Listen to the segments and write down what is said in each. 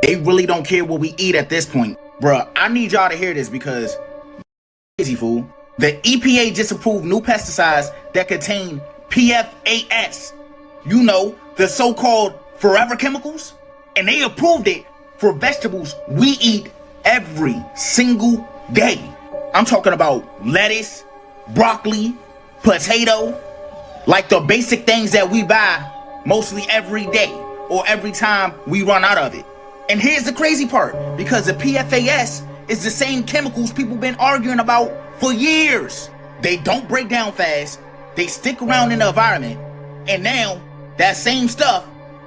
They really don't care what we eat at this point. Bruh, I need y'all to hear this because crazy fool. The EPA just approved new pesticides that contain PFAS. You know, the so-called forever chemicals. And they approved it for vegetables we eat every single day. I'm talking about lettuce, broccoli, potato, like the basic things that we buy mostly every day or every time we run out of it. And here's the crazy part, because the PFAS is the same chemicals people been arguing about for years. They don't break down fast, they stick around in the environment, and now that same stuff,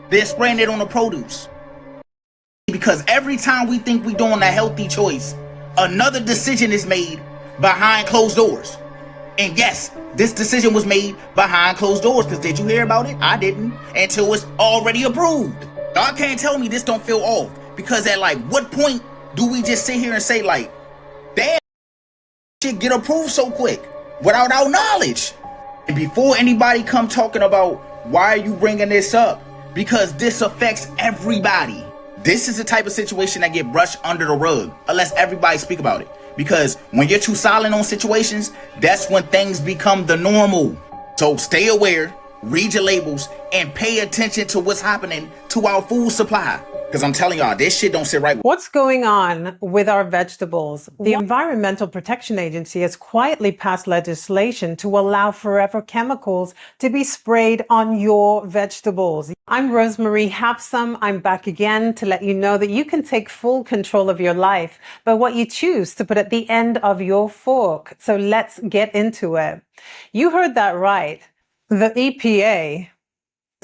they're spraying it on the produce. Because every time we think we're doing a healthy choice, another decision is made behind closed doors. And yes, this decision was made behind closed doors, because did you hear about it? I didn't, until it's already approved. Y'all can't tell me this don't feel off, because at like what point do we just sit here and say like, damn, shit get approved so quick without our knowledge? And before anybody come talking about why are you bringing this up, because this affects everybody. This is the type of situation that get brushed under the rug unless everybody speak about it. Because when you're too silent on situations, that's when things become the normal. So stay aware, read your labels, and pay attention to what's happening to our food supply. Because I'm telling y'all, this shit don't sit right. What's going on with our vegetables? The Environmental Protection Agency has quietly passed legislation to allow forever chemicals to be sprayed on your vegetables. I'm Rosemary Hapsam. I'm back again to let you know that you can take full control of your life by what you choose to put at the end of your fork. So let's get into it. You heard that right. The EPA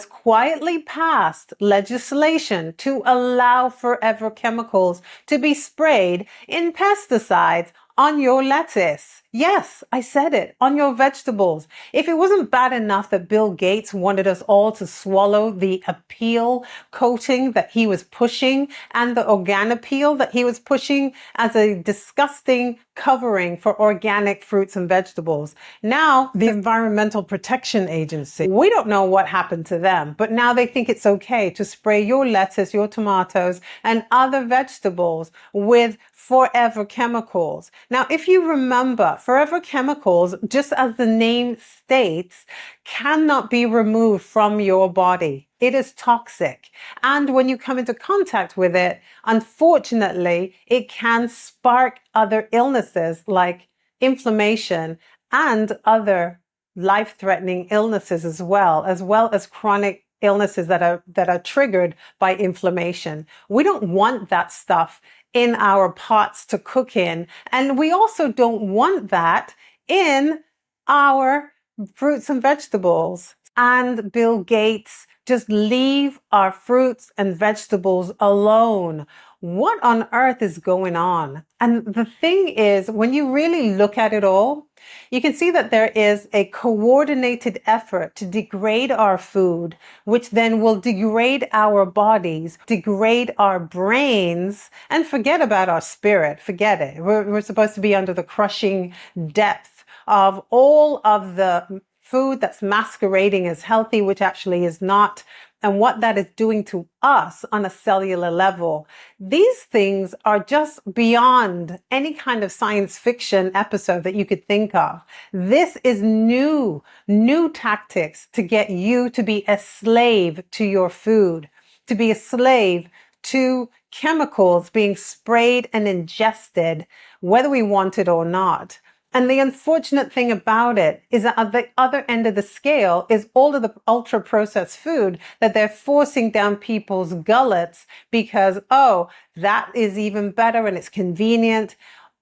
quietly passed legislation to allow forever chemicals to be sprayed in pesticides on your lettuce. Yes, I said it, on your vegetables. If it wasn't bad enough that Bill Gates wanted us all to swallow the appeal coating that he was pushing and the organopeel that he was pushing as a disgusting covering for organic fruits and vegetables. Now, the Environmental Protection Agency, we don't know what happened to them, but now they think it's okay to spray your lettuce, your tomatoes, and other vegetables with forever chemicals. Now, if you remember, forever chemicals, just as the name states, cannot be removed from your body. It is toxic. And when you come into contact with it, unfortunately, it can spark other illnesses like inflammation and other life-threatening illnesses as well as chronic illnesses that are triggered by inflammation. We don't want that stuff in our pots to cook in. And we also don't want that in our fruits and vegetables. And Bill Gates, just leave our fruits and vegetables alone. What on earth is going on? And the thing is, when you really look at it all, you can see that there is a coordinated effort to degrade our food, which then will degrade our bodies, degrade our brains, and forget about our spirit. Forget it. We're supposed to be under the crushing depth of all of the food that's masquerading as healthy, which actually is not, and what that is doing to us on a cellular level. These things are just beyond any kind of science fiction episode that you could think of. This is new tactics to get you to be a slave to your food, to be a slave to chemicals being sprayed and ingested, whether we want it or not. And the unfortunate thing about it is that at the other end of the scale is all of the ultra processed food that they're forcing down people's gullets because, oh, that is even better and it's convenient.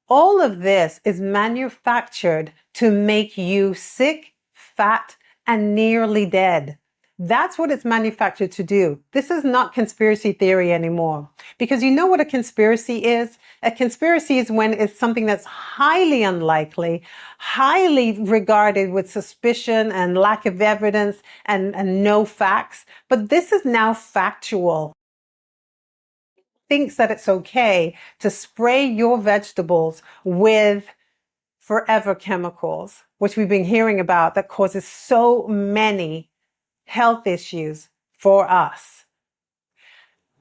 All of this is manufactured to make you sick, fat, and nearly dead. That's what it's manufactured to do. This is not conspiracy theory anymore. Because you know what a conspiracy is? A conspiracy is when it's something that's highly unlikely, highly regarded with suspicion and lack of evidence and no facts. But this is now factual. Thinks that it's okay to spray your vegetables with forever chemicals, which we've been hearing about, that causes so many health issues for us.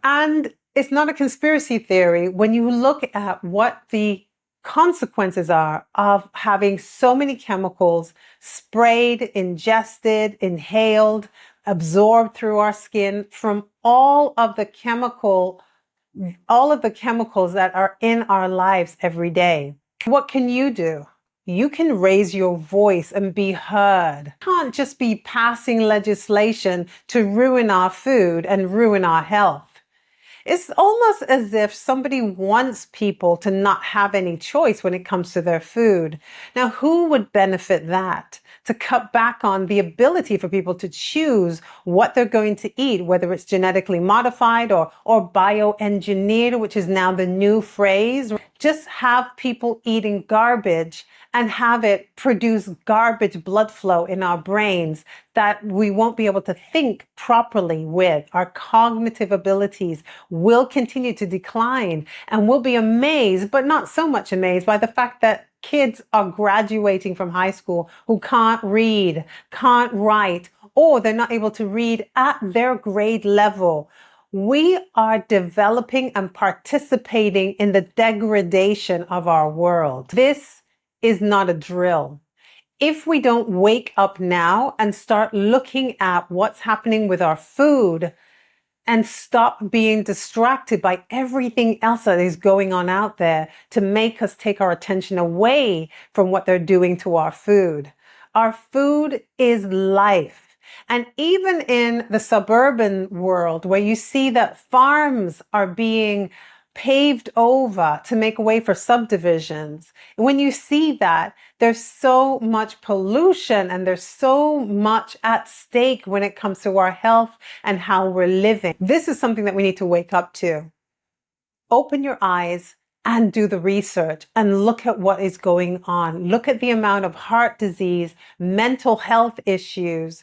And It's not a conspiracy theory when you look at what the consequences are of having so many chemicals sprayed, ingested, inhaled, absorbed through our skin from all of the chemicals that are in our lives every day. What can you do? You can raise your voice and be heard. You can't just be passing legislation to ruin our food and ruin our health. It's almost as if somebody wants people to not have any choice when it comes to their food. Now, who would benefit that? To cut back on the ability for people to choose what they're going to eat, whether it's genetically modified or bioengineered, which is now the new phrase. Just have people eating garbage and have it produce garbage blood flow in our brains that we won't be able to think properly with. Our cognitive abilities will continue to decline, and we'll be amazed, but not so much amazed, by the fact that kids are graduating from high school who can't read, can't write, or they're not able to read at their grade level. We are developing and participating in the degradation of our world. This is not a drill. If we don't wake up now and start looking at what's happening with our food and stop being distracted by everything else that is going on out there to make us take our attention away from what they're doing to our food. Our food is life. And even in the suburban world, where you see that farms are being paved over to make way for subdivisions, when you see that, there's so much pollution and there's so much at stake when it comes to our health and how we're living. This is something that we need to wake up to. Open your eyes and do the research and look at what is going on. Look at the amount of heart disease, mental health issues,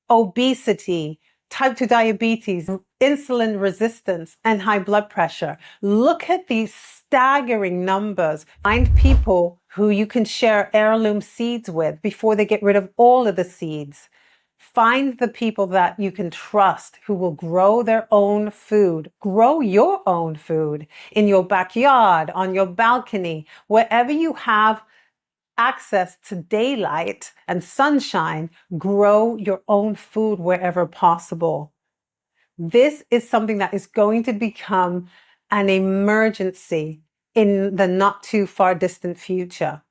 obesity, type 2 diabetes, insulin resistance, and high blood pressure. Look at these staggering numbers. Find people who you can share heirloom seeds with before they get rid of all of the seeds. Find the people that you can trust who will grow their own food. Grow your own food in your backyard, on your balcony, wherever you have access to daylight and sunshine. Grow your own food wherever possible. This is something that is going to become an emergency in the not too far distant future.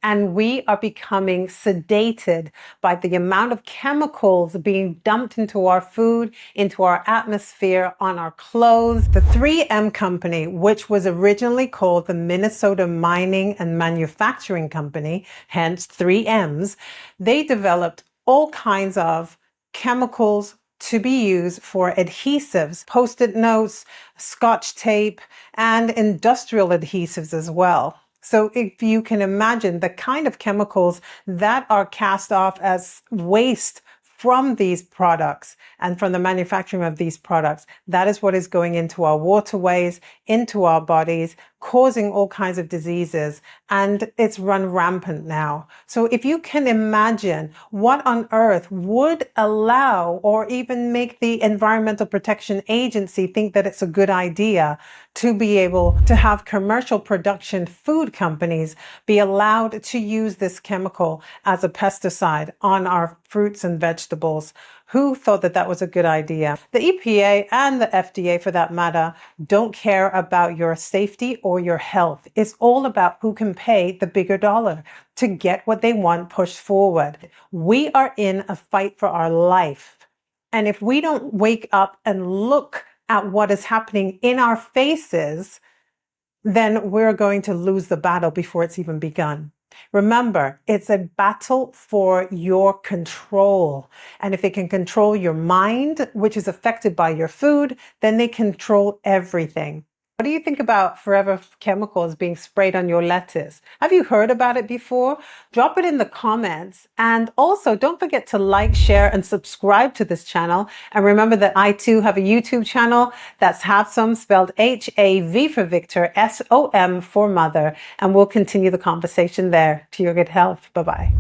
And we are becoming sedated by the amount of chemicals being dumped into our food, into our atmosphere, on our clothes. The 3M company, which was originally called the Minnesota Mining and Manufacturing Company, hence 3Ms, they developed all kinds of chemicals to be used for adhesives, Post-it notes, Scotch tape, and industrial adhesives as well. So if you can imagine the kind of chemicals that are cast off as waste from these products and from the manufacturing of these products, that is what is going into our waterways, into our bodies, causing all kinds of diseases, and it's run rampant now. So if you can imagine what on earth would allow or even make the Environmental Protection Agency think that it's a good idea to be able to have commercial production food companies be allowed to use this chemical as a pesticide on our fruits and vegetables. Who thought that that was a good idea? The EPA and the FDA, for that matter, don't care about your safety or your health. It's all about who can pay the bigger dollar to get what they want pushed forward. We are in a fight for our life. And if we don't wake up and look at what is happening in our faces, then we're going to lose the battle before it's even begun. Remember, it's a battle for your control. And if they can control your mind, which is affected by your food, then they control everything. What do you think about forever chemicals being sprayed on your lettuce? Have you heard about it before? Drop it in the comments. And also, don't forget to like, share, and subscribe to this channel. And remember that I too have a YouTube channel that's Havsom, spelled H-A-V for Victor, S-O-M for mother. And we'll continue the conversation there. To your good health. Bye-bye.